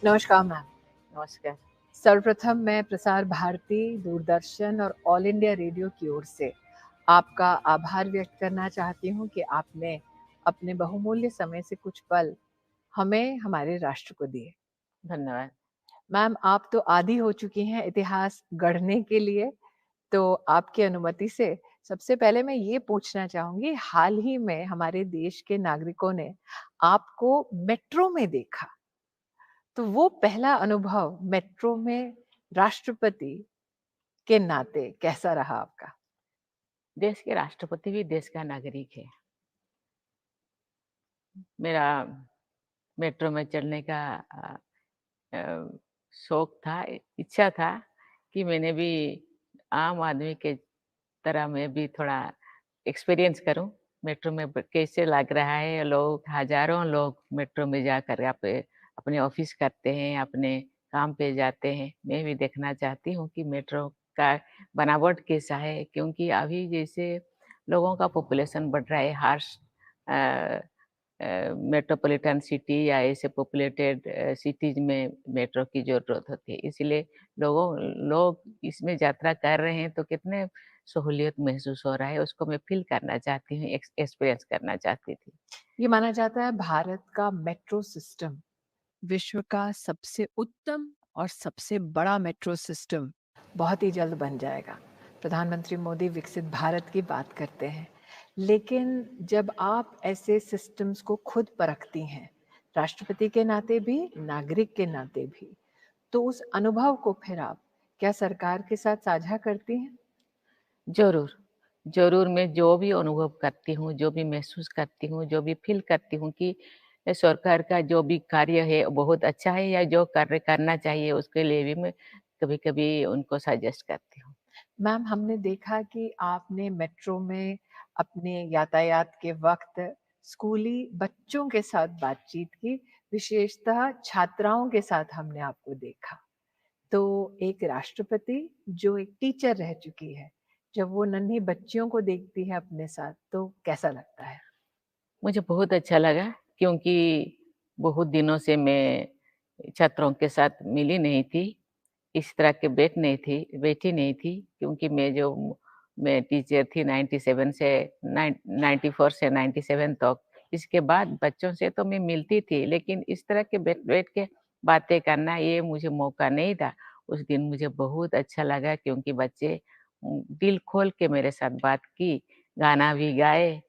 नमस्कार मैम। नमस्कार। सर्वप्रथम मैं प्रसार भारती, दूरदर्शन और ऑल इंडिया रेडियो की ओर से आपका आभार व्यक्त करना चाहती हूँ कि आपने अपने बहुमूल्य समय से कुछ पल हमें हमारे राष्ट्र को दिए। धन्यवाद। मैम, आप तो आदी हो चुकी हैं इतिहास गढ़ने के लिए, तो आपकी अनुमति से सबसे पहले मैं ये पूछना चाहूँगी, हाल ही में हमारे देश के नागरिकों ने आपको मेट्रो में देखा, तो वो पहला अनुभव मेट्रो में राष्ट्रपति के नाते कैसा रहा आपका? देश के राष्ट्रपति भी देश का नागरिक है। मेरा मेट्रो में चढ़ने का अ, शौक था, इच्छा था कि मैंने भी आम आदमी के तरह मैं भी थोड़ा एक्सपीरियंस करूँ। मेट्रो में ब कैसे लग रहा है, लोग हज़ारों लोग मेट्रो में जाकर अपने ऑफ़िस करते हैं, अपने काम पे जाते हैं। मैं भी देखना चाहती हूँ कि मेट्रो का बनावट कैसा है, क्योंकि अभी जैसे लोगों का पॉपुलेशन बढ़ रहा है, अ मेट्रोपॉलिटन सिटी या ऐसे पॉपुलेटेड सिटीज़ में मेट्रो की ज़रूरत होती है। इसलिए लोग इसमें यात्रा कर रहे हैं तो कितने सहूलियत महसूस हो रहा है, उसको मैं फ़ील करना चाहती हूँ, एक्सपीरियंस करना चाहती थी। ये माना जाता है भारत का मेट्रो सिस्टम विश्व का सबसे उत्तम और सबसे बड़ा मेट्रो सिस्टम बहुत ही जल्द बन जाएगा। प्रधानमंत्री मोदी विकसित भारत की बात करते हैं, लेकिन जब आप ऐसे सिस्टम्स को खुद परखती हैं, राष्ट्रपति के नाते भी, नागरिक के नाते भी, तो उस अनुभव को फिर आप क्या सरकार के साथ साझा करती हैं? ज़रूर, ज़रूर मैं जो भी अनुभव करती हूँ, जो भी महसूस करती हूँ, जो भी फ़ील करती हूँ कि सरकार का जो भी कार्य है बहुत अच्छा है या जो कार्य करना चाहिए उसके लिए भी मैं कभी-कभी उनको सजेस्ट करती हूँ। मैम, हमने देखा कि आपने मेट्रो में अपने यातायात के वक़्त स्कूली बच्चों के साथ बातचीत की, विशेषतः छात्राओं के साथ हमने आपको देखा। तो एक राष्ट्रपति जो एक टीचर रह चुकी है, जब वो नन्ही बच्चियों को देखती है अपने साथ, तो कैसा लगता है? मुझे बहुत अच्छा लगा क्योंकि बहुत दिनों से मैं छात्रों के साथ मिली नहीं थी। इस तरह के बैठी नहीं थी क्योंकि मैं टीचर थी 97 से 94 से 97 तक। इसके बाद बच्चों से तो मैं मिलती थी, लेकिन इस तरह के बैठ-बैठ के बातें करना ये मुझे मौका नहीं था। उस दिन मुझे बहुत अच्छा लगा क्योंकि बच्चे दिल खोल के मेरे साथ बात की, गाना भी गाए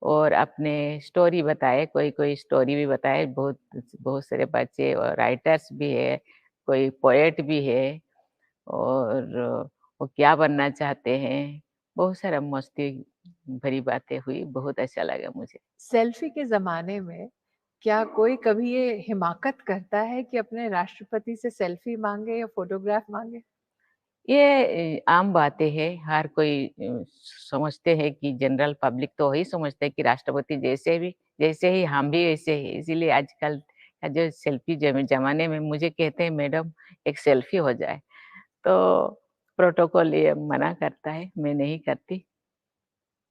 और अपने स्टोरी बताए, कोई-कोई स्टोरी भी बताए। बहुत बहुत सारे बच्चे और राइटर्स भी है, कोई पोएट भी है और वो क्या बनना चाहते हैं, बहुत सारा मस्ती भरी बातें हुई, बहुत अच्छा लगा मुझे। सेल्फी के ज़माने में क्या कोई कभी ये हिमाकत करता है कि अपने राष्ट्रपति से सेल्फी माँगे या फ़ोटोग्राफ माँगे? ये आम बातें हैं, हर कोई समझते हैं कि जनरल पब्लिक तो वही समझते हैं कि राष्ट्रपति जैसे ही हम भी वैसे ही, इसीलिए आजकल का जो सेल्फी ज़माने में मुझे कहते हैं मैडम एक सेल्फी हो जाए, तो प्रोटोकॉल ये मना करता है, मैं नहीं करती,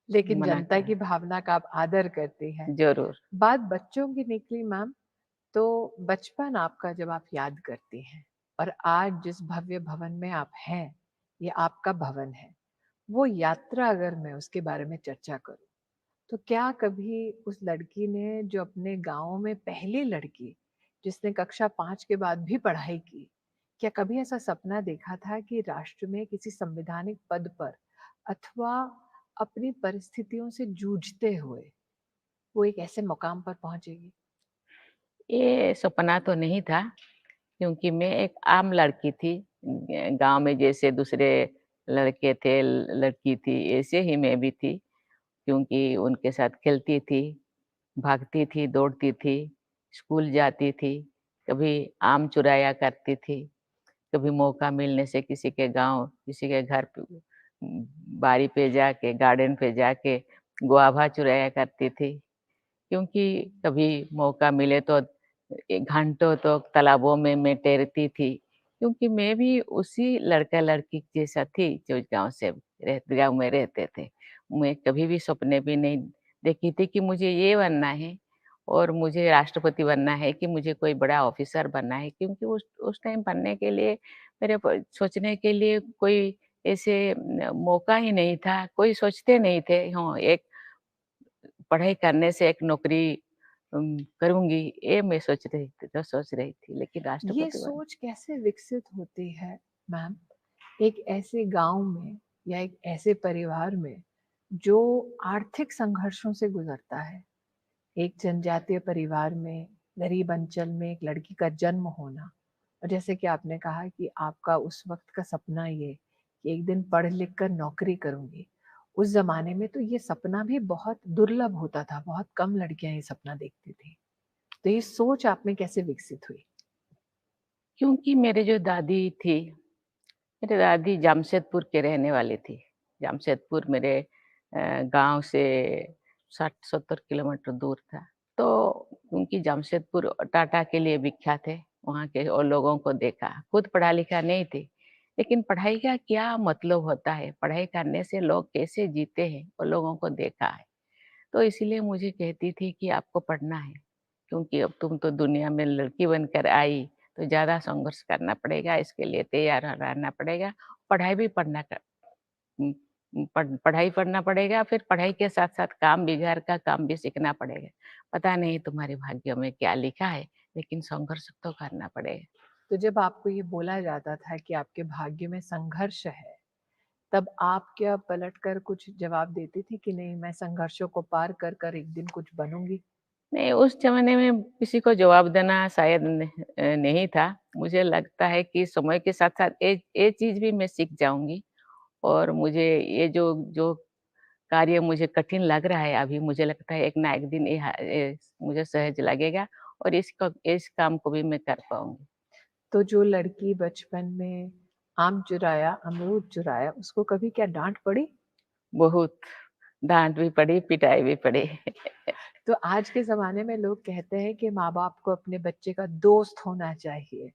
लेकिन मना जनता करा की भावना का आप आदर करती हैं। ज़रूर। बात बच्चों की निकली मैम, तो बचपन आपका जब आप याद करती हैं और आज जिस भव्य भवन में आप हैं, ये आपका भवन है। वो यात्रा अगर मैं उसके बारे में चर्चा करूँ, तो क्या कभी उस लड़की ने जो अपने गाँव में पहली लड़की, जिसने कक्षा 5 के बाद भी पढ़ाई की, क्या कभी ऐसा सपना देखा था कि राष्ट्र में किसी संवैधानिक पद पर अथवा अपनी परिस्थितियों से जूझते हुए वो एक ऐसे मुकाम पर पहुँचेगी? ये सपना तो नहीं था क्योंकि मैं एक आम लड़की थी। गाँव में जैसे दूसरे लड़के थे, लड़की थी, ऐसे ही मैं भी थी क्योंकि उनके साथ खेलती थी, भागती थी, दौड़ती थी, स्कूल जाती थी, कभी आम चुराया करती थी, कभी मौका मिलने से किसी के गाँव, किसी के घर पे बारी पे जाके, गार्डन पे जाके गुआभा चुराया करती थी। क्योंकि कभी मौका मिले तो घंटों तक तालाबों में मैं तैरती थी, क्योंकि मैं भी उसी लड़का-लड़की जैसा थी जो गाँव में रहते थे। मैं कभी भी सपने भी नहीं देखी थी कि मुझे ये बनना है और मुझे राष्ट्रपति बनना है कि मुझे कोई बड़ा ऑफ़िसर बनना है, क्योंकि उस टाइम बनने के लिए मेरे प सोचने के लिए कोई ऐसे मौका ही नहीं था, कोई सोचते नहीं थे। हाँ, एक पढ़ाई करने से एक नौकरी करूँगी, ये मैं सोच रही थी, लेकिन ये राष्ट्रपति बन सोच कैसे विकसित होती है मैम, एक ऐसे गाँव में या एक ऐसे परिवार में जो आर्थिक संघर्षों से गुज़रता है? एक जनजातीय परिवार में, गरीब अंचल में एक लड़की का जन्म होना और जैसे कि आपने कहा कि आपका उस वक़्त का सपना ये कि एक दिन पढ़ लिख कर नौकरी करूँगी। उस ज़माने में तो ये सपना भी बहुत दुर्लभ होता था, बहुत कम लड़कियाँ ये सपना देखती थीं। तो ये सोच आप में कैसे विकसित हुई? क्योंकि मेरे जो दादी थी, मेरी दादी जमशेदपुर के रहने वाली थी। जमशेदपुर मेरे गाँव से 60-70 किलोमीटर दूर था। तो उनकी जमशेदपुर टाटा के लिए विख्यात है, वहाँ के और लोगों को देखा। खुद पढ़ा-लिखा नहीं थी, लेकिन पढ़ाई का क्या मतलब होता है, पढ़ाई करने से लोग कैसे जीते हैं, वो लोगों को देखा है। तो इसीलिए मुझे कहती थी कि आपको पढ़ना है, क्योंकि अब तुम तो दुनिया में लड़की बनकर आई, तो ज़्यादा संघर्ष करना पड़ेगा, इसके लिए तैयार रहना पड़ेगा। पढ़ाई भी उम पढ़ाई पढ़ना पड़ेगा, फिर पढ़ाई के साथ-साथ काम भी, घर का काम भी सीखना पड़ेगा। पता नहीं तुम्हारे भाग्य में क्या लिखा है, लेकिन संघर्ष तो करना पड़ेगा। तो जब आपको ये बोला जाता था कि आपके भाग्य में संघर्ष है, तब आप क्या पलटकर कुछ जवाब देती थी कि नहीं मैं संघर्षों को पार कर कर एक दिन कुछ बनूँगी? नहीं, उस ज़माने में किसी को जवाब देना शायद नहीं था। मुझे लगता है कि समय के साथ-साथ ये चीज़ भी मैं सीख जाऊँगी और मुझे ये जो जो कार्य मुझे कठिन लग रहा है अभी, मुझे लगता है एक ना एक दिन मुझे सहज लगेगा और इस काम को भी मैं कर पाऊँगी। तो जो लड़की बचपन में आम चुराया, अमरूद चुराया, उसको कभी क्या डाँट पड़ी? बहुत डाँट भी पड़ी, पिटाई भी पड़ी। तो आज के ज़माने में लोग कहते हैं कि माँ-बाप को अपने बच्चे का दोस्त होना चाहिए।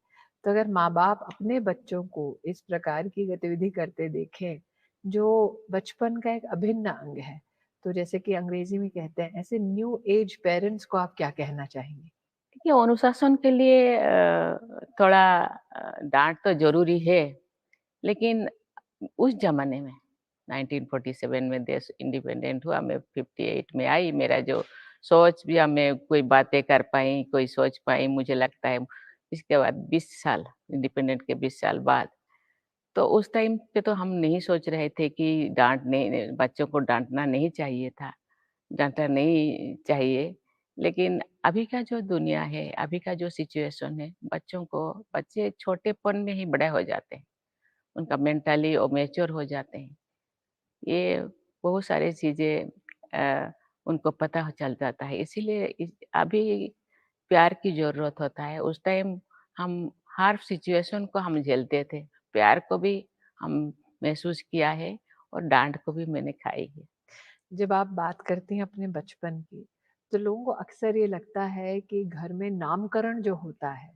तो अगर माँ-बाप अपने बच्चों को इस प्रकार की गतिविधि करते देखें, जो बचपन का एक अभिन्न अंग है, तो जैसे कि अंग्रेज़ी में कहते हैं, ऐसे न्यू एज पेरेंट्स को आप क्या कहना चाहेंगी? देखिए, अनुशासन के लिए थोड़ा डाँट तो ज़रूरी है, लेकिन उस ज़माने में 1947 में देश इंडिपेंडेंट हुआ, मैं 58 में आई, मेरा जो सोच भी मैं कोई बातें कर पाई, कोई सोच पाई, मुझे लगता है इसके बाद 20 साल, इंडिपेंडेंट के 20 साल बाद। तो उस टाइम पे तो हम नहीं सोच रहे थे कि बच्चों को डाँटना नहीं चाहिए था, डाँटना नहीं चाहिए। लेकिन अभी का जो दुनिया है, अभी का जो सिचुएशन है, बच्चे छोटेपन में ही बड़े हो जाते हैं। उनका मेंटली और मैच्योर हो जाते हैं। ये बहुत सारी चीज़ें उनको पता चल जाता है। इसीलिए अभी प्यार की ज़रूरत होता है। उस टाइम हम हर सिचुएशन को हम झेलते थे। प्यार को भी हम महसूस किया है और डाँट को भी मैंने खाई है। जब आप बात करती हैं अपने बचपन की, तो लोगों को अक्सर ये लगता है कि घर में नामकरण जो होता है,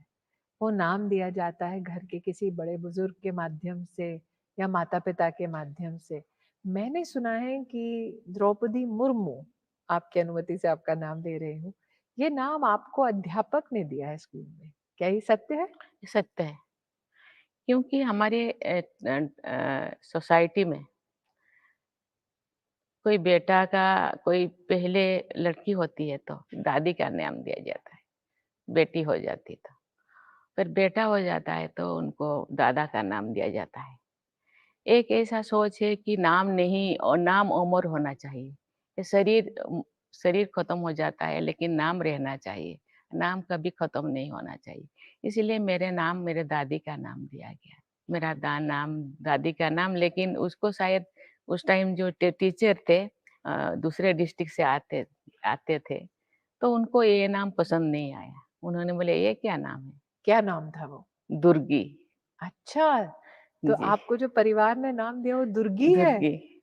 वो नाम दिया जाता है घर के किसी बड़े-बुज़ुर्ग के माध्यम से या माता-पिता के माध्यम से। मैंने सुना है कि द्रौपदी मुर्मू, आपकी अनुमति से आपका नाम ले रही हूँ, ये नाम आपको अध्यापक ने दिया है स्कूल में। क्या ये सत्य है? ये सत्य है, क्योंकि हमारे सोसाइटी में कोई पहले लड़की होती है तो दादी का नाम दिया जाता है, बेटी हो जाती तो। फिर बेटा हो जाता है तो उनको दादा का नाम दिया जाता है। एक ऐसा सोच है कि नाम नहीं और नाम अमर होना चाहिए। शरीर खत्म हो जाता है लेकिन नाम रहना चाहिए। नाम कभी खत्म नहीं होना चाहिए। इसीलिए मेरे नाम मेरे दादी का नाम दिया गया। मेरा दा नाम दादी का नाम, लेकिन उसको शायद उस टाइम जो टीचर थे दूसरे डिस्ट्रिक्ट से आते थे, तो उनको ये नाम पसंद नहीं आया। उन्होंने बोले ये क्या नाम है? क्या नाम था वो? दुर्गी। अच्छा, तो जी, आपको जो परिवार ने नाम दिया वो दुर्गी है? दुर्गी।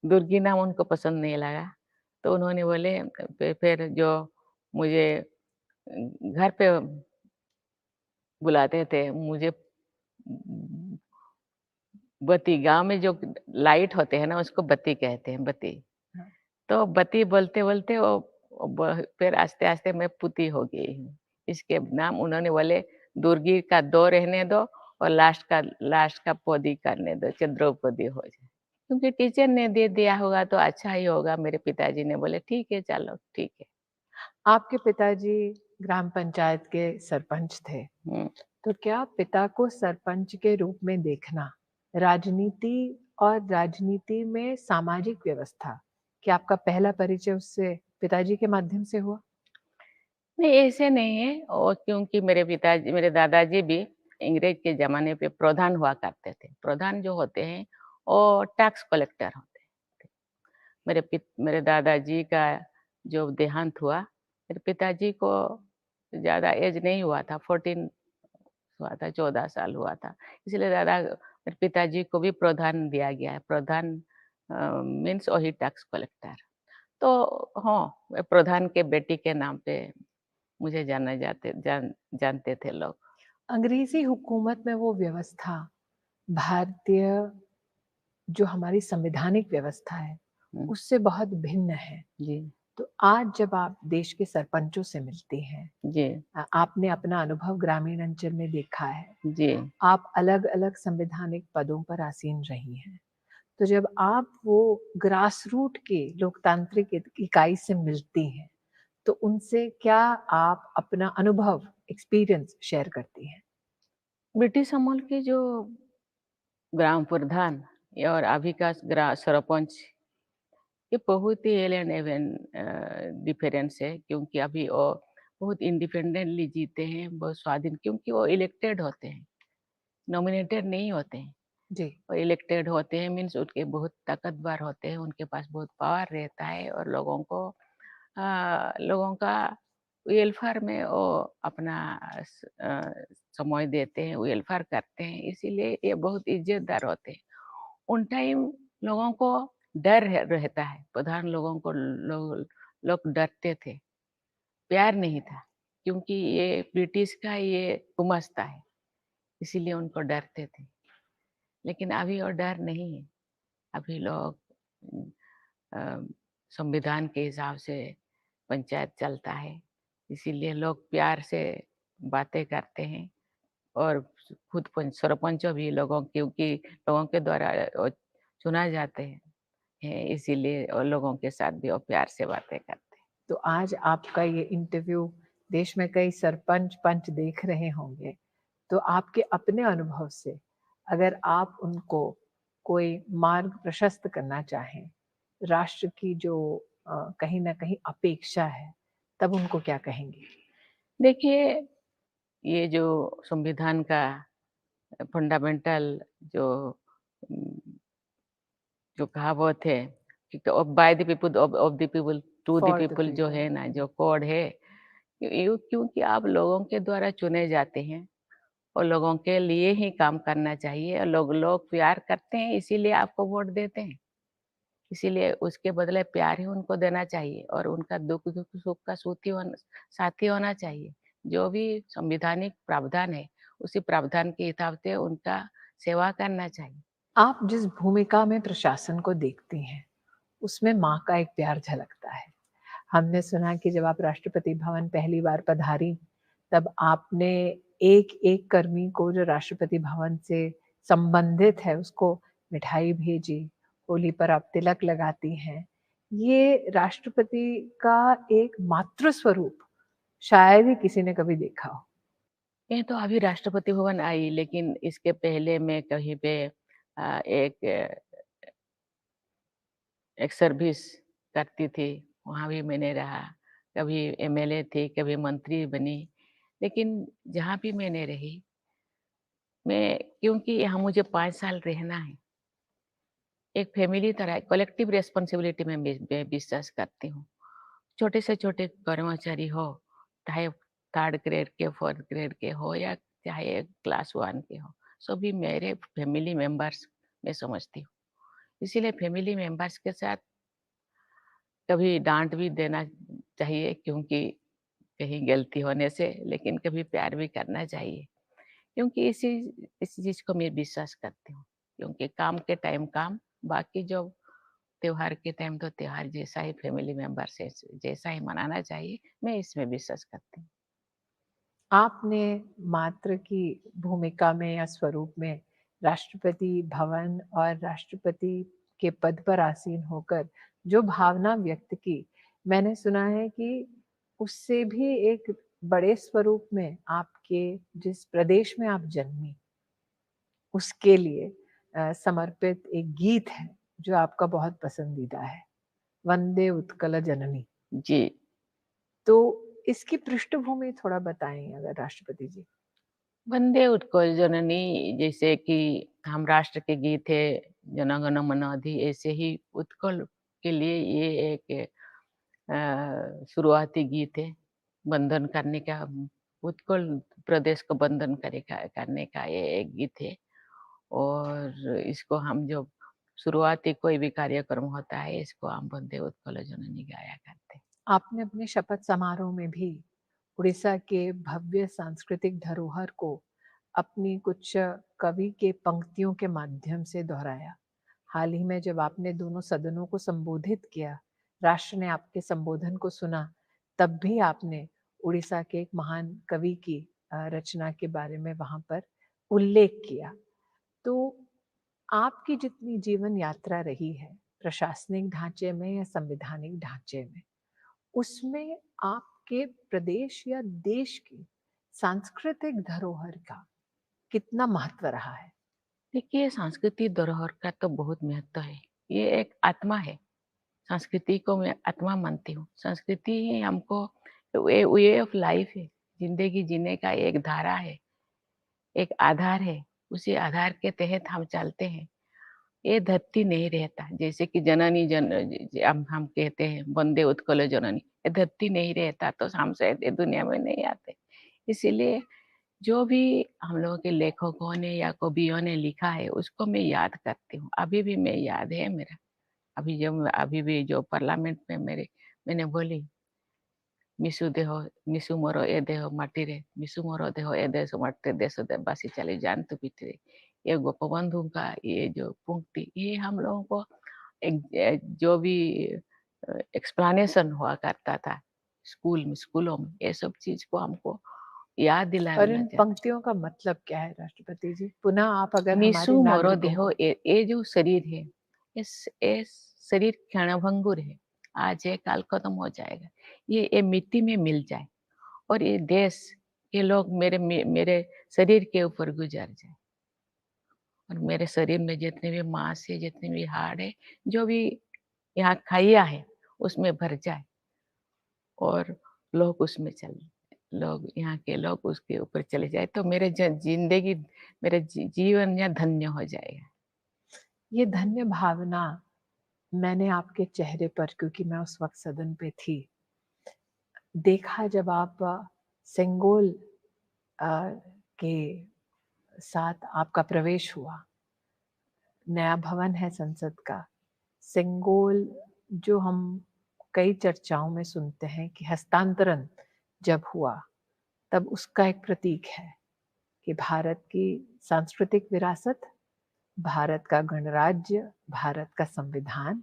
दुर्गी नाम उनको पसंद नहीं लगा, तो उन्होंने बोले फिर जो मुझे घर पे बुलाते थे, मुझे बती, गाँव में जो लाइट होते हैं ना, उसको बत्ती कहते हैं, बत्ती। हाँ। तो बत्ती बोलते-बोलते वो फिर आस्ते-आस्ते मैं पुती हो गई हूँ। इसके नाम उन्होंने बोले दुर्गी का दो रहने दो और लास्ट का पोदी करने दो, द्रौपदी हो जाए। क्योंकि टीचर ने दे दिया होगा तो अच्छा ही होगा। मेरे पिताजी ने बोले ठीक है चलो, ठीक है। आपके पिताजी ग्राम पंचायत के सरपंच थे, हुँ। तो क्या पिता को सरपंच के रूप में देखना, राजनीति और राजनीति में सामाजिक व्यवस्था, क्या आपका पहला परिचय उससे पिताजी के माध्यम से हुआ? नहीं, ऐसे नहीं है और क्योंकि मेरे दादाजी भी अंग्रेज के ज़माने पे प्रधान हुआ करते थे। प्रधान जो होते हैं, वो टैक्स कलेक्टर होते थे। मेरे दादाजी का जो देहांत हुआ, मेरे पिताजी को ज़्यादा एज नहीं हुआ था, 14 हुआ था, 14 साल हुआ था। इसलिए मेरे पिताजी को भी प्रधान दिया गया है। प्रधान मीन्स वही टैक्स कलेक्टर। तो हाँ, मैं प्रधान के बेटी के नाम पे मुझे जानते थे लोग। अंग्रेज़ी हुकूमत में वो व्यवस्था, भारतीय जो हमारी संवैधानिक व्यवस्था है, हुँ, उससे बहुत भिन्न है। जी, तो आज जब आप देश के सरपंचों से मिलती हैं, जी, आपने अपना अनुभव ग्रामीण अंचल में देखा है, जी। आप अलग-अलग संवैधानिक पदों पर आसीन रही हैं। तो जब आप वो ग्रास रूट के लोकतांत्रिक इकाई से मिलती हैं, तो उनसे क्या आप अपना अनुभव, एक्सपीरियंस शेयर करती हैं? ब्रिटिश अमूल के जो ग्राम प्रधान और अभी का सरपंच ये बहुत ही एलियन एवन डिफरेंस है क्योंकि अभी वो बहुत इंडिपेंडेंटली जीते हैं, बहुत स्वाधीन क्योंकि वो इलेक्टेड होते हैं, नॉमिनेटेड नहीं होते हैं। जी। वो इलेक्टेड होते हैं मीन्स उनके बहुत ताकतवर होते हैं, उनके पास बहुत पावर रहता है और लोगों का वेलफेयर में वो अपना समय देते हैं, वेलफेयर करते हैं, इसीलिए ये बहुत इज़्ज़तदार होते हैं। उन टाइम लोगों को रहता है, प्रधान लोगों को लोग डरते थे, प्यार नहीं था, क्योंकि ये ब्रिटिश का ये गुमास्ता है, इसीलिए उनको डरते थे। लेकिन अभी वो डर नहीं है, अभी लोग उम, अ, संविधान के हिसाब से पंचायत चलता है, इसीलिए लोग प्यार से बातें करते हैं और खुद सरपंच भी क्योंकि लोगों के द्वारा चुना जाते हैं, इसीलिए वो लोगों के साथ भी वो प्यार से बातें करते हैं। तो आज आपका ये इंटरव्यू देश में कई सरपंच, पंच देख रहे होंगे, तो आपके अपने अनुभव से अगर आप उनको कोई मार्ग प्रशस्त करना चाहें, राष्ट्र की जो कहीं न कहीं अपेक्षा है, तब उनको क्या कहेंगी? देखिए, ये जो संविधान का फंडामेंटल जो उम, जो कहावत है कि by the people of the people to the for the people जो पीपल। है ना, जो कोड है, क्योंकि आप लोगों के द्वारा चुने जाते हैं और लोगों के लिए ही काम करना चाहिए और लोग प्यार करते हैं इसीलिए आपको वोट देते हैं। इसीलिए उसके बदले प्यार ही उनको देना चाहिए और उनका दुःख सुख का साथी होना चाहिए। जो भी संवैधानिक प्रावधान है, उसी प्रावधान के हिसाब से उनका सेवा करना चाहिए। आप जिस भूमिका में प्रशासन को देखती हैं, उसमें माँ का एक प्यार झलकता है। हमने सुना कि जब आप राष्ट्रपति भवन पहली बार पधारी, तब आपने एक-एक कर्मी को जो राष्ट्रपति भवन से संबंधित है, उसको मिठाई भेजी, होली पर आप तिलक लगाती हैं। ये राष्ट्रपति का एक मातृ स्वरूप शायद ही किसी ने कभी देखा हो। ये तो अभी राष्ट्रपति भवन आई, लेकिन इसके पहले मैं कहीं पे एक सर्विस करती थी, वहाँ भी मैंने रहा। कभी एमएलए थी, कभी मंत्री बनी, लेकिन जहाँ भी मैंने रही, मैं क्योंकि यहाँ मुझे 5 साल रहना है, एक फैमिली तरह कलेक्टिव रिस्पॉन्सिबिलिटी में मैं विश्वास करती हूँ। छोटे से छोटे कर्मचारी हो, चाहे 3rd ग्रेड के, 4th ग्रेड के हो या चाहे क्लास 1 के हो, सभी मेरे फैमिली मेंबर्स मैं समझती हूँ। इसीलिए फैमिली मेंबर्स के साथ कभी डाँट भी देना चाहिए क्योंकि कहीं गलती होने से, लेकिन कभी प्यार भी करना चाहिए। क्योंकि इस चीज़ को मैं विश्वास करती हूँ, क्योंकि काम के टाइम काम, बाकी जो त्योहार के टाइम तो त्योहार जैसा ही फैमिली मेंबर से जैसा ही मनाना चाहिए, मैं इसमें विश्वास करती हूँ। आपने मातृ की भूमिका में या स्वरूप में राष्ट्रपति भवन और राष्ट्रपति के पद पर आसीन होकर जो भावना व्यक्त की, मैंने सुना है कि उससे भी एक बड़े स्वरूप में आपके जिस प्रदेश में आप जन्मी, उसके लिए समर्पित एक गीत है, जो आपका बहुत पसंदीदा है, वंदे उत्कल जननी। जी। तो इसकी पृष्ठभूमि थोड़ा बताएँ अगर राष्ट्रपति जी? वंदे उत्कल जननी जैसे कि हम राष्ट्र के गीत है, जन गण मन अधि ऐसे ही उत्कल के लिए ये एक शुरुआती गीत है। बंधन करने का उत्कल प्रदेश को बंधन करने का ये एक गीत है और इसको हम जब शुरुआती कोई भी कार्यक्रम होता है, इसको हम वंदे उत्कल जननी गाया करते हैं। आपने अपने शपथ समारोह में भी उड़ीसा के भव्य सांस्कृतिक धरोहर को अपनी कुछ कवि के पंक्तियों के माध्यम से दोहराया। हाल ही में जब आपने दोनों सदनों को संबोधित किया, राष्ट्र ने आपके संबोधन को सुना, तब भी आपने उड़ीसा के एक महान कवि की रचना के बारे में वहाँ पर उल्लेख किया। तो आपकी जितनी जीवन यात्रा रही है, प्रशासनिक ढांचे में या संवैधानिक ढांचे में, उसमें आपके प्रदेश या देश की सांस्कृतिक धरोहर का कितना महत्व रहा है? देखिए, सांस्कृतिक धरोहर का तो बहुत महत्व है। ये एक आत्मा है। संस्कृति को मैं आत्मा मानती हूँ। संस्कृति ही हमको वे वे ऑफ लाइफ है। ज़िंदगी जीने का एक धारा है, एक आधार है। उसी आधार के तहत हम चलते हैं। ये धरती नहीं रहता, जैसे कि जननी जन ज ज हम कहते हैं वंदे उत्कल जननी। ये धरती नहीं रहता तो हम शायद ये दुनिया में नहीं आते। इसीलिए जो भी हम लोगों के लेखकों ने या कवियों ने लिखा है, उसको मैं याद करती हूँ। अभी भी मैं याद है मेरा। अभी भी जो पार्लियामेंट में मैंने बोली, "मिशु देह मिशु मोर ए देह माटीरे, मिशु मोर देह ए देश माटीरे, देश देशवासी चली जानतु पीठिरे।" ये गोपबंधु का ये जो पंक्ति, ये हम लोगों को जो भी एक्सप्लेनेशन हुआ करता था स्कूलों में, ये सब चीज़ को हमको याद और दिलाना इन चाहती पंक्तियों का मतलब क्या है राष्ट्रपति जी? पुनः आप अगर मिसु हमारे मोरो नागरिकों देहो को ये जो शरीर है, ये शरीर क्षणभंगुर है। आज है, कल खत्म हो जाएगा। ये मिट्टी में मिल जाए और ये देश के लोग मेरे शरीर के ऊपर गुज़र जाए और मेरे शरीर में जितने भी मांस है, जितने भी हाड़ है, जो भी यहाँ खाइया है, उसमें भर जाए और लोग उसमें चले लोग यहाँ के लोग उसके ऊपर चले जाए, तो मेरे ज़िंदगी मेरा जीवन यहाँ धन्य हो जाएगा। ये धन्य भावना मैंने आपके चेहरे पर, क्योंकि मैं उस वक़्त सदन पे थी, देखा जब आप सेंगोल के साथ आपका प्रवेश हुआ। नया भवन है संसद का। सेंगोल जो हम कई चर्चाओं में सुनते हैं कि हस्तांतरण जब हुआ, तब उसका एक प्रतीक है कि भारत की सांस्कृतिक विरासत, भारत का गणराज्य, भारत का संविधान,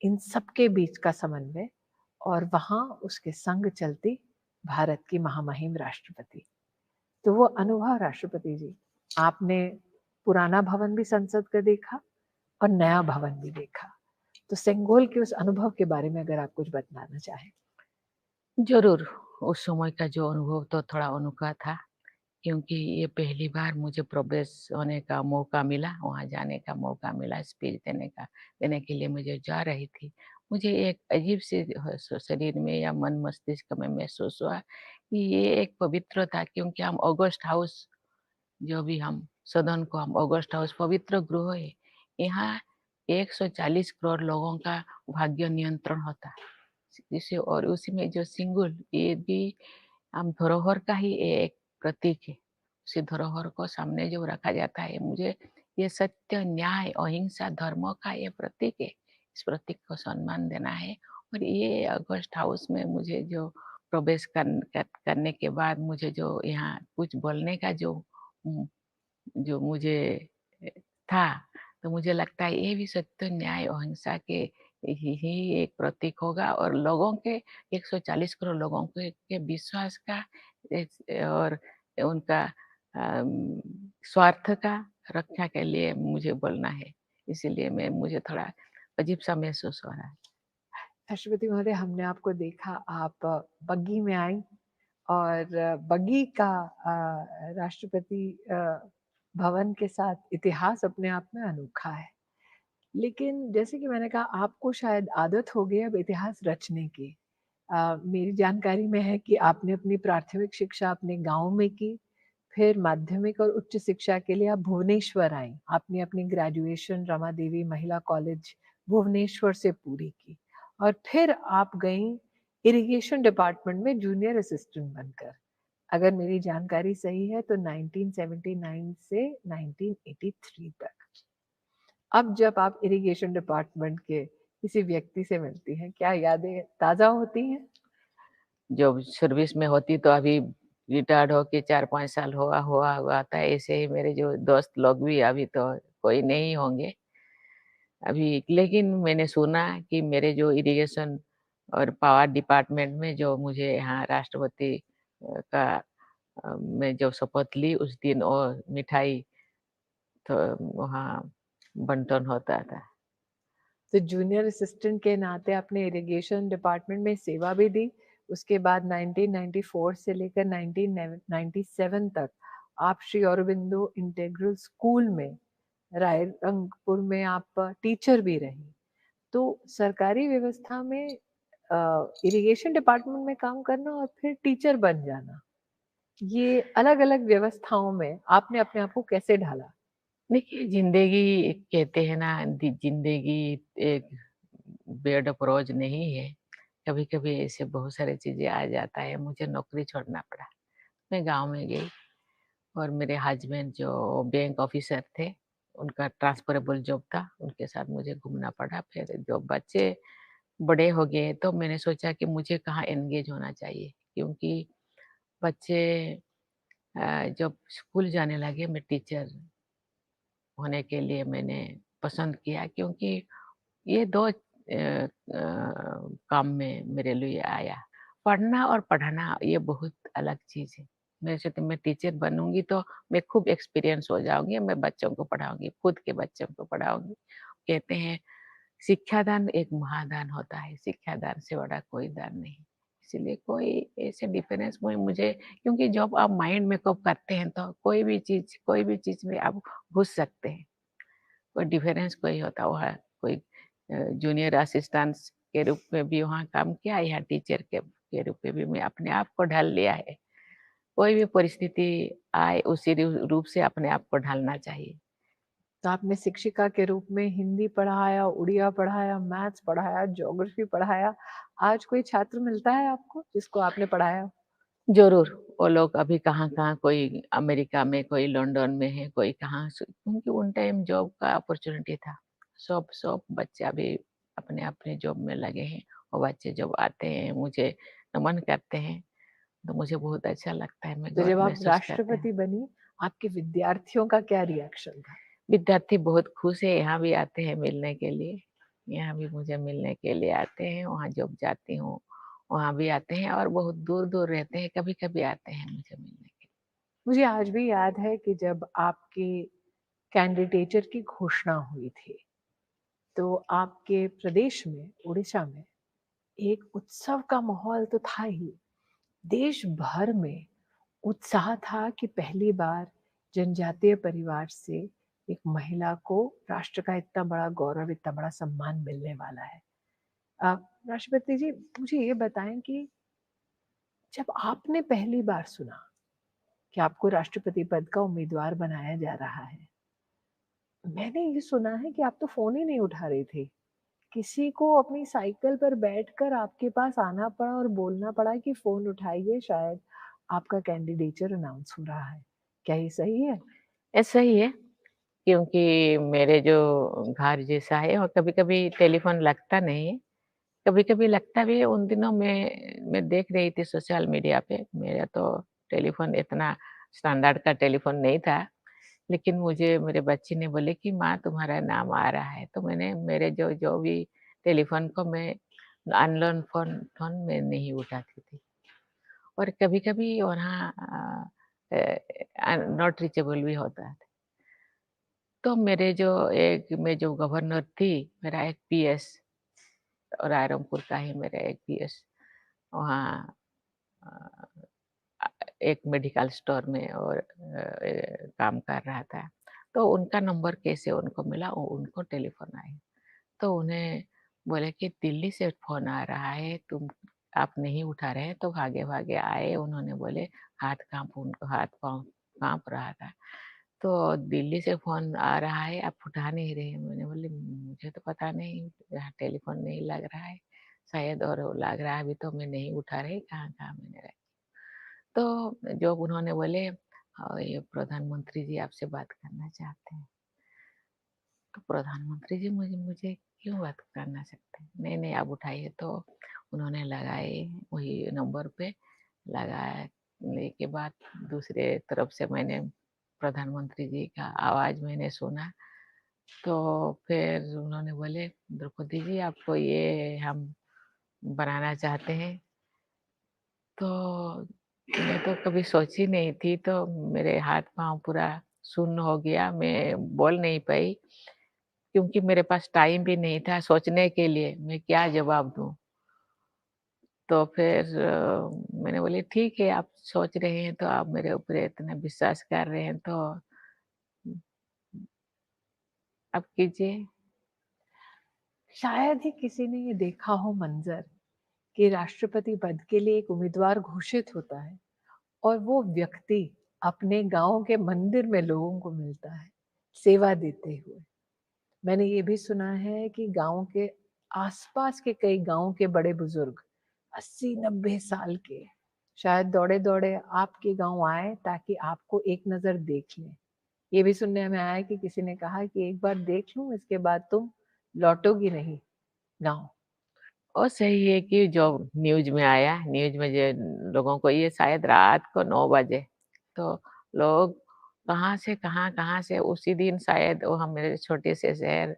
इन सबके बीच का समन्वय और वहाँ उसके संग चलती भारत की महामहिम राष्ट्रपति। तो वो अनुभव राष्ट्रपति जी, आपने पुराना भवन भी संसद का देखा और नया भवन भी देखा। तो सेंगोल के उस अनुभव के बारे में अगर आप कुछ बताना चाहें? ज़रूर, उस समय का जो अनुभव तो थोड़ा अनोखा था, क्योंकि ये पहली बार मुझे प्रवेश होने का मौका मिला, वहाँ जाने का मौका मिला, स्पीच देने के लिए मुझे जा रही थी। मुझे एक अजीब-सी शरीर में या मन मस्तिष्क में महसूस हुआ कि ये एक पवित्र था, क्योंकि हम ऑगस्ट हाउस जो भी हम सदन को हम ऑगस्ट हाउस पवित्र गृह है। यहाँ 140 करोड़ लोगों का भाग्य नियंत्रण होता है। इसे और उसी में जो सिंगुल ये भी हम धरोहर का ही एक प्रतीक है। उसी धरोहर को सामने जो रखा जाता है, मुझे ये सत्य, न्याय, अहिंसा, धर्म का ये प्रतीक है। इस प्रतीक को सम्मान देना है और ये अगस्त हाउस में मुझे जो प्रवेश करने के बाद मुझे जो यहाँ कुछ बोलने का उम, जो मुझे था, तो मुझे लगता है ये भी सत्य, न्याय, अहिंसा के ही एक प्रतीक होगा और लोगों के 140 करोड़ लोगों के विश्वास का और उनका अम, स्वार्थ का रक्षा के लिए मुझे बोलना है। इसीलिए मैं मुझे थोड़ा अजीब-सा महसूस हो रहा है। राष्ट्रपति महोदय, हमने आपको देखा, आप बग्गी में आईं और बग्गी का राष्ट्रपति भवन के साथ इतिहास अपने आप में अनोखा है। लेकिन जैसे कि मैंने कहा, आपको शायद आदत हो गई है अब इतिहास रचने की। मेरी जानकारी में है कि आपने अपनी प्राथमिक शिक्षा अपने गाँव में की, फिर माध्यमिक और उच्च शिक्षा के लिए आप भुवनेश्वर आईं। आपने अपनी ग्रेजुएशन रमा देवी महिला कॉलेज भुवनेश्वर से पूरी की और फिर आप गईं इरिगेशन डिपार्टमेंट में जूनियर असिस्टेंट बनकर। अगर मेरी जानकारी सही है तो 1979 से 1983 तक। अब जब आप इरिगेशन डिपार्टमेंट के किसी व्यक्ति से मिलती हैं, क्या यादें ताज़ा होती हैं? जब सर्विस में होती तो अभी रिटायर्ड होके 4-5 साल हुआ हुआ था। ऐसे ही मेरे जो दोस्त लोग भी अभी तो कोई नहीं होंगे अभी। लेकिन मैंने सुना कि मेरे जो इरिगेशन और पावर डिपार्टमेंट में जो मुझे यहाँ राष्ट्रपति का मैं जब शपथ ली उस दिन वो मिठाई तो वहाँ बंटन होता था। तो जूनियर असिस्टेंट के नाते आपने इरिगेशन डिपार्टमेंट में सेवा भी दी। उसके बाद 1994 से लेकर 1997 तक आप श्री अरबिंदो इंटीग्रल स्कूल में रायरंगपुर में आप टीचर भी रहीं। तो सरकारी व्यवस्था में इरिगेशन डिपार्टमेंट में काम करना और फिर टीचर बन जाना, ये अलग-अलग व्यवस्थाओं में आपने अपने आप को कैसे ढाला? देखिए ज़िंदगी कहते हैं ना ज़िंदगी एक बेड ऑफ रोज़ नहीं है। कभी-कभी ऐसे बहुत सारी चीज़ें आ जाता है, मुझे नौकरी छोड़ना पड़ा। मैं गाँव में गई और मेरे हस्बैंड जो बैंक ऑफिसर थे, उनका ट्रांसफरेबल जॉब था, उनके साथ मुझे घूमना पड़ा। फिर जब बच्चे बड़े हो गए तो मैंने सोचा कि मुझे कहाँ एंगेज होना चाहिए क्योंकि बच्चे जब स्कूल जाने लगे मैं टीचर होने के लिए मैंने पसंद किया क्योंकि ये 2 काम में मेरे लिए आया। पढ़ना और पढ़ाना ये बहुत अलग चीज़ है। मैं सोचती मैं टीचर बनूँगी तो मैं खूब एक्सपीरियंस हो जाऊँगी, मैं बच्चों को पढ़ाऊँगी, खुद के बच्चों को पढ़ाऊँगी। कहते हैं शिक्षादान एक महादान होता है, शिक्षादान से बड़ा कोई दान नहीं। इसीलिए कोई ऐसे डिफरेंस में मुझे क्योंकि जब आप माइंड मेकअप करते हैं तो कोई भी चीज़ में आप घुस सकते हैं। कोई डिफरेंस कोई होता वहाँ कोई जूनियर असिस्टेंट्स के रूप में भी वहाँ काम किया, यहाँ टीचर के रूप में भी मैं अपने आप को ढाल लिया है। कोई भी परिस्थिति आए उसी रूप से अपने आप को ढालना चाहिए। तो आपने शिक्षिका के रूप में हिंदी पढ़ाया, उड़िया पढ़ाया, मैथ्स पढ़ाया, ज्योग्राफी पढ़ाया। आज कोई छात्र मिलता है आपको जिसको आपने पढ़ाया हो? ज़रूर, वो लोग अभी कहाँ-कहाँ कोई अमेरिका में, कोई लंदन में है, कोई कहाँ से क्योंकि उन टाइम जॉब का अपॉर्च्युनिटी था। सब सब बच्चे अभी अपने-अपने जॉब में लगे हैं और बच्चे जब आते हैं, मुझे नमन करते हैं, तो मुझे बहुत अच्छा लगता है, मैं तो जब गर्व आप महसूस करती हूँ। राष्ट्रपति बनी, आपके विद्यार्थियों का क्या रिएक्शन था? विद्यार्थी बहुत खुश है, यहाँ भी आते हैं मिलने के लिए। यहाँ भी मुझे मिलने के लिए आते हैं, वहाँ जब जाती हूँ, वहाँ भी आते हैं और बहुत दूर-दूर रहते हैं, कभी-कभी आते हैं मुझे मिलने के लिए। मुझे आज भी याद है कि जब आपकी कैंडिडेचर की घोषणा हुई थी, तो आपके प्रदेश में, उड़ीसा में, एक उत्सव का माहौल तो था ही। देश भर में उत्साह था कि पहली बार जनजातीय परिवार से एक महिला को राष्ट्र का इतना बड़ा गौरव, इतना बड़ा सम्मान मिलने वाला है। अ, राष्ट्रपति जी, मुझे ये बताएँ कि जब आपने पहली बार सुना कि आपको राष्ट्रपति पद का उम्मीदवार बनाया जा रहा है, मैंने ये सुना है कि आप तो फ़ोन ही नहीं उठा रही थी। किसी को अपनी साइकिल पर बैठकर आपके पास आना पड़ा और बोलना पड़ा कि फ़ोन उठाइए, शायद आपका कैंडिडेचर अनाउंस हो रहा है। क्या ये सही है? ऐसा ही है, क्योंकि मेरे जो घर जैसा है और कभी-कभी टेलीफ़ोन लगता नहीं है, कभी-कभी लगता भी है। उन दिनों मैं देख रही थी सोशल मीडिया पे, मेरा तो टेलीफ़ोन इतना स्टैंडर्ड का टेलीफ़ोन नहीं था, लेकिन मुझे मेरे बच्चे ने बोले कि माँ तुम्हारा नाम आ रहा है, तो मैंने मेरे जो जो भी टेलीफ़ोन को मैं अननोन फ़ोन फ़ोन मैं नहीं उठाती थी और कभी-कभी वहाँ नॉट रीचेबल भी होता है। तो मेरे जो एक मैं जो गवर्नर थी, मेरा एक पीएस और रायरंगपुर का ही मेरा एक पीएस वहाँ अ, एक मेडिकल स्टोर में और काम कर रहा था। तो उनका नंबर कैसे उनको मिला, उनको टेलीफ़ोन आया। तो उन्हें बोले कि दिल्ली से फ़ोन आ रहा है, आप नहीं उठा रहे हैं, तो भागे-भागे आए। उन्होंने बोले उनको हाथ-पाँव काँप रहा था। तो दिल्ली से फ़ोन आ रहा है, आप उठा नहीं रहे हैं। मैंने बोली मुझे तो पता नहीं, यहाँ टेलीफ़ोन नहीं लग रहा है, शायद और वो लग रहा है अभी तो मैं नहीं उठा रही, कहाँ-कहाँ मैंने रखी। तो जो उन्होंने बोले ये प्रधानमंत्री जी आपसे बात करना चाहते हैं। तो प्रधानमंत्री जी मुझे मुझे क्यों बात करना सकते हैं? नहीं, नहीं आप उठाइए तो उन्होंने लगाए वही नंबर पे लगाने के बाद दूसरे तरफ से मैंने प्रधानमंत्री जी का आवाज़ मैंने सुना, तो फिर उन्होंने बोले, "द्रौपदी जी आपको ये हम बनाना चाहते हैं।" तो मैं तो कभी सोची नहीं थी, तो मेरे हाथ-पाँव पूरा सुन्न हो गया, मैं बोल नहीं पाई। क्योंकि मेरे पास टाइम भी नहीं था सोचने के लिए, मैं क्या जवाब दूँ? तो फिर मैंने बोली ठीक है आप सोच रहे हैं तो आप मेरे ऊपर इतना विश्वास कर रहे हैं तो आप कीजिए। शायद ही किसी ने ये देखा हो मंज़र कि राष्ट्रपति पद के लिए एक उम्मीदवार घोषित होता है और वो व्यक्ति अपने गाँव के मंदिर में लोगों को मिलता है, सेवा देते हुए। मैंने ये भी सुना है कि गाँव के आस-पास के कई गाँव के बड़े-बुज़ुर्ग 80-90 साल के शायद दौड़े-दौड़े आपके गाँव आए ताकि आपको एक नज़र देख लें। ये भी सुनने में आया कि किसी ने कहा कि एक बार देख लूँ इसके बाद तुम लौटोगी नहीं गाँव। और सही है कि जो न्यूज़ में आया, न्यूज़ में जो लोगों को ये शायद रात को 9 बजे, तो लोग कहाँ से कहाँ, कहाँ से उसी दिन शायद वो हम मेरे छोटे से शहर